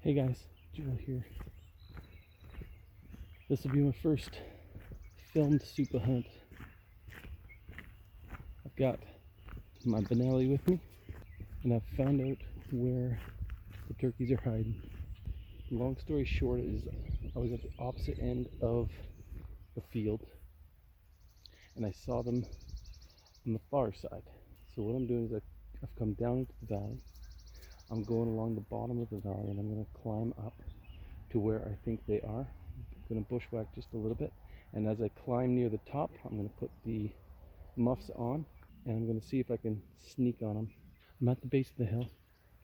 Hey guys, Joe here. This will be my first filmed super hunt. I've got my Benelli with me, and I've found out where the turkeys are hiding. Long story short is I was at the opposite end of the field, and I saw them on the far side. So what I'm doing is I've come down into the valley. I'm going along the bottom of the valley, and I'm going to climb up to where I think they are. I'm going to bushwhack just a little bit, and as I climb near the top, I'm going to put the muffs on, and I'm going to see if I can sneak on them. I'm at the base of the hill.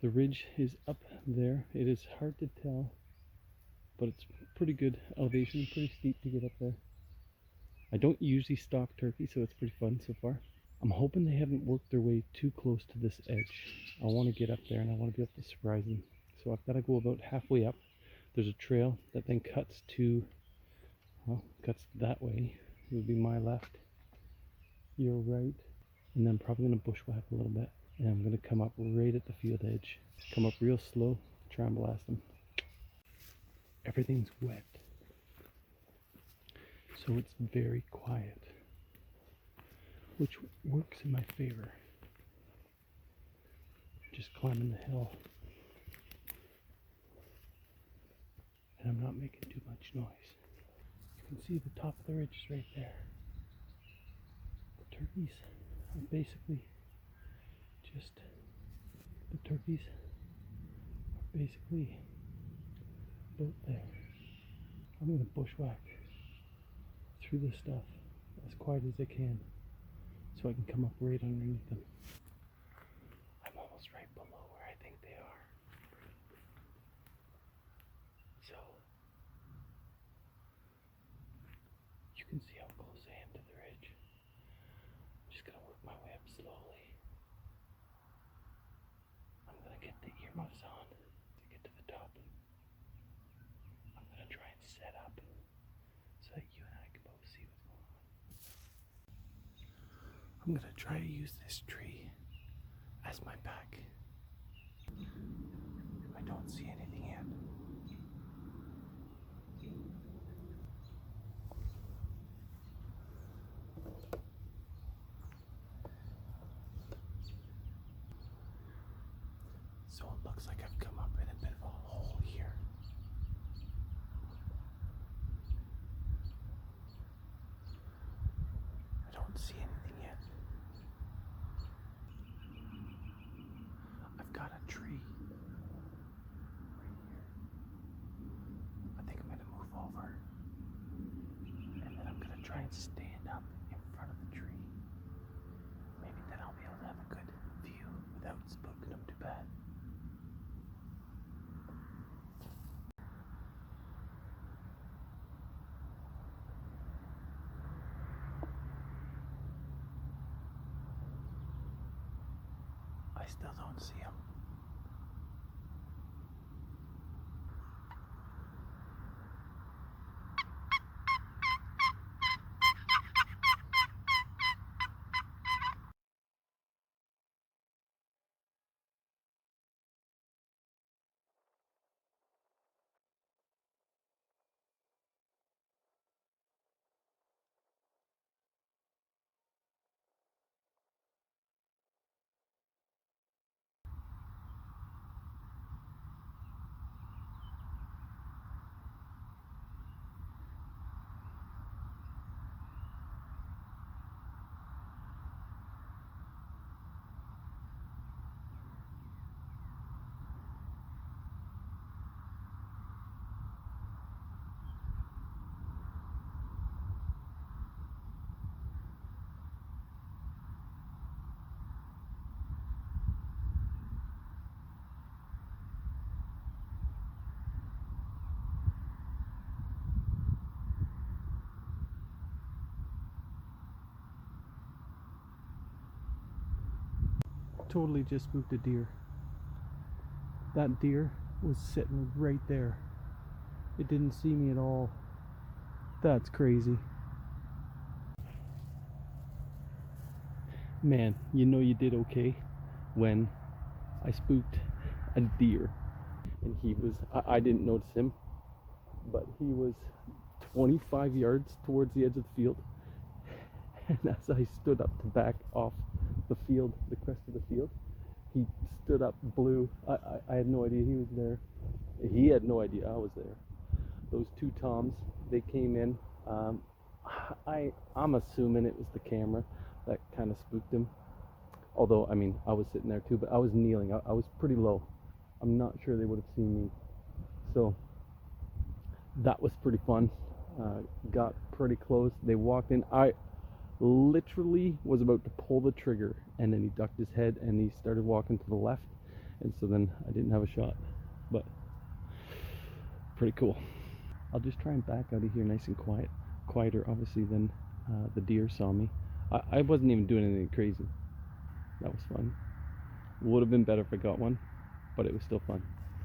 The ridge is up there. It is hard to tell, but it's pretty good elevation, pretty steep to get up there. I don't usually stalk turkey, so it's pretty fun so far. I'm hoping they haven't worked their way too close to this edge. I want to get up there and I want to be able to surprise them. So I've got to go about halfway up. There's a trail that then cuts that way. It would be my left, your right, and then probably going to bushwhack a little bit. And I'm going to come up right at the field edge. Come up real slow, try and blast them. Everything's wet, so it's very quiet, which works in my favor. Just climbing the hill, and I'm not making too much noise. You can see the top of the ridge is right there. The turkeys are basically about there. I'm going to bushwhack through this stuff as quiet as I can so I can come up right underneath them. I'm almost right below where I think they are. So you can see how close I am to the ridge. I'm just going to work my way up slowly. I'm going to get the earmuffs on to get to the top. I'm going to try and set up so that you and I can both see what's going on. I'm going to try to use this tree as my back. I don't see anything yet. So it looks like I've come up in a bit of a hole here. I don't see anything yet. I've got a tree right here. I think I'm going to move over, and then I'm going to try and stand up in front of the tree. Maybe then I'll be able to have a good view without spooking them too bad. I still don't see them. Totally just spooked a deer. That deer was sitting right there. It didn't see me at all. That's crazy. Man, you know you did okay when I spooked a deer. and he was, I didn't notice him, but he was 25 yards towards the edge of the field. And as I stood up to back off the field, the crest of the field, he stood up, blew. I had no idea he was there. He had no idea I was there. Those two toms, they came in. I'm assuming it was the camera that kind of spooked him. Although, I mean, I was sitting there too, but I was kneeling. I was pretty low. I'm not sure they would have seen me. So that was pretty fun. Got pretty close. They walked in. I literally was about to pull the trigger, and then he ducked his head and he started walking to the left, and so then I didn't have a shot. But pretty cool. I'll just try and back out of here nice and quiet, quieter obviously than the deer saw me. I wasn't even doing anything crazy. That was fun. Would have been better if I got one, but it was still fun.